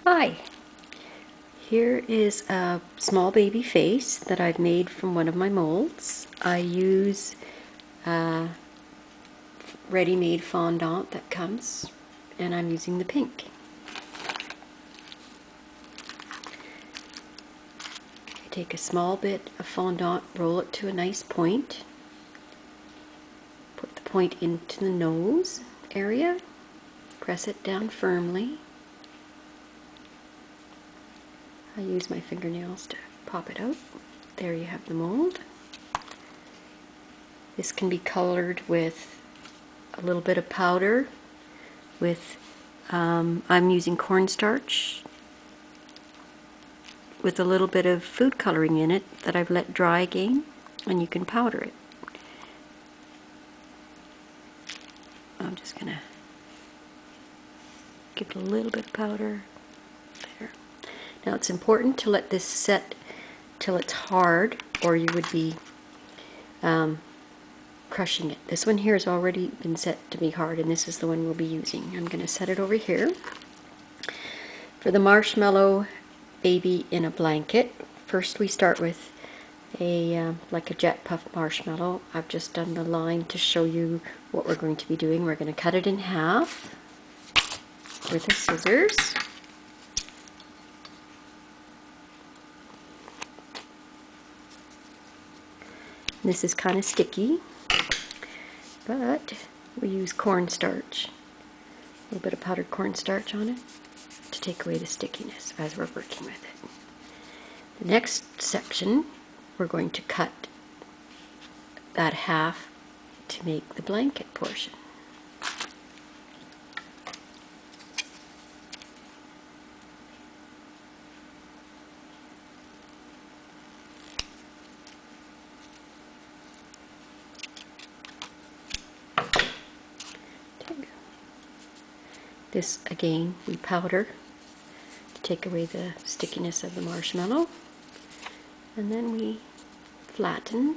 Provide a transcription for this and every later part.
Hi, here is a small baby face that I've made from one of my molds. I use ready-made fondant that comes, and I'm using the pink. I take a small bit of fondant, roll it to a nice point, put the point into the nose area, press it down firmly. I use my fingernails to pop it out. There you have the mold. This can be colored with a little bit of powder with, I'm using cornstarch with a little bit of food coloring in it that I've let dry again, and you can powder it. I'm just going to give it a little bit of powder there. Now it's important to let this set till it's hard, or you would be crushing it. This one here has already been set to be hard, and this is the one we'll be using. I'm going to set it over here. For the marshmallow baby in a blanket, first we start with a like a jet puff marshmallow. I've just done the line to show you what we're going to be doing. We're going to cut it in half with the scissors. This is kind of sticky, but we use cornstarch, a little bit of powdered cornstarch on it to take away the stickiness as we're working with it. The next section, we're going to cut that half to make the blanket portion. This again we powder to take away the stickiness of the marshmallow, and then we flatten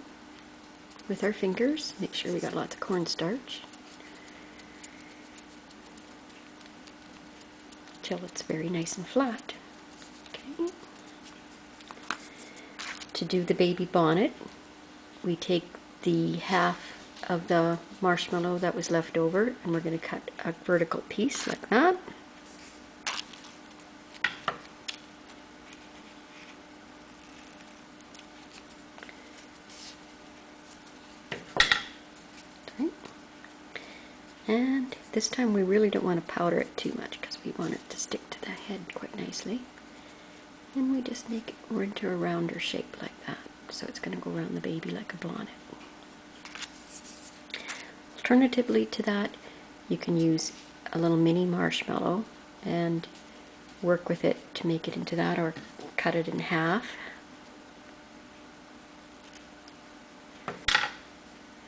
with our fingers. Make sure we got lots of cornstarch till it's very nice and flat. Okay. To do the baby bonnet, we take the half of the marshmallow that was left over, and we're going to cut a vertical piece like that. Okay. And this time we really don't want to powder it too much because we want it to stick to the head quite nicely. And we just make it into a rounder shape like that. So it's going to go around the baby like a bonnet. Alternatively to that, you can use a little mini marshmallow and work with it to make it into that, or cut it in half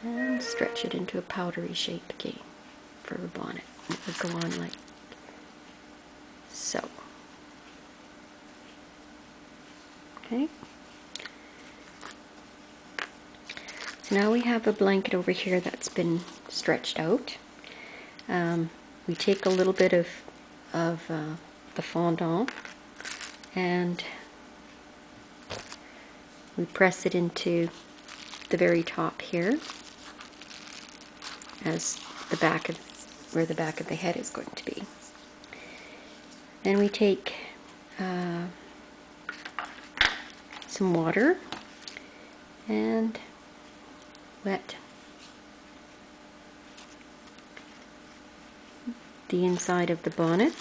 and stretch it into a powdery shape again for a bonnet. It would go on like so. Okay. So now we have a blanket over here that's been stretched out. We take a little bit of the fondant and we press it into the very top here, as the back of where the back of the head is going to be. Then we take some water and wet the inside of the bonnet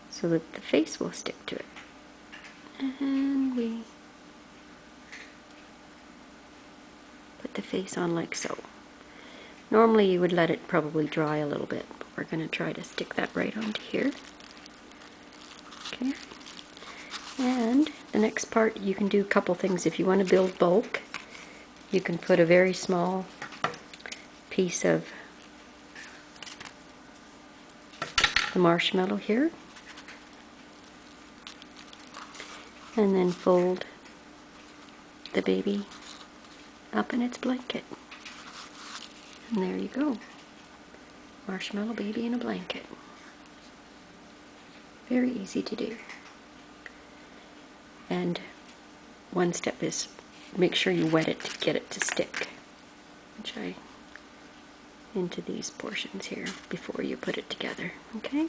so that the face will stick to it. And we put the face on like so. Normally you would let it probably dry a little bit, but we're going to try to stick that right onto here. Okay. And the next part, you can do a couple things. If you want to build bulk, you can put a very small piece of the marshmallow here, and then fold the baby up in its blanket. And there you go. Marshmallow baby in a blanket. Very easy to do. And one step is make sure you wet it to get it to stick, which I into these portions here before you put it together. Okay?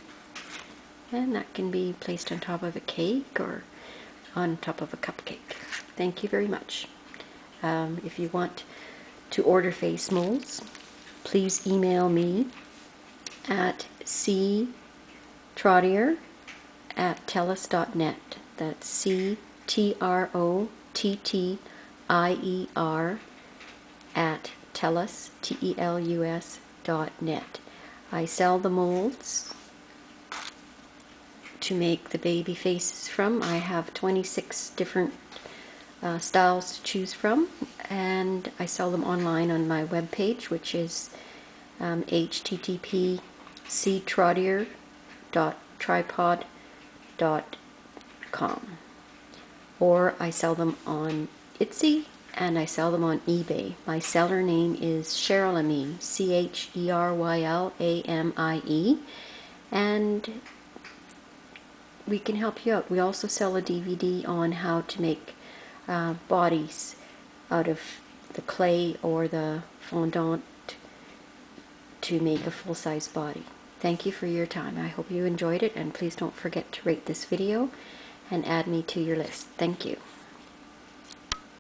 And that can be placed on top of a cake or on top of a cupcake. Thank you very much. If you want to order face molds, please email me at ctrottier@tellus.net. That's CTROTTIER at tellus, TELUS.net. I sell the molds to make the baby faces from. I have 26 different styles to choose from, and I sell them online on my webpage, which is http://ctrottier.tripod.com, or I sell them on Etsy and I sell them on eBay. My seller name is Cherylamie, CHERYLAMIE, and we can help you out. We also sell a DVD on how to make bodies out of the clay or the fondant to make a full-size body. Thank you for your time. I hope you enjoyed it, and please don't forget to rate this video and add me to your list. Thank you.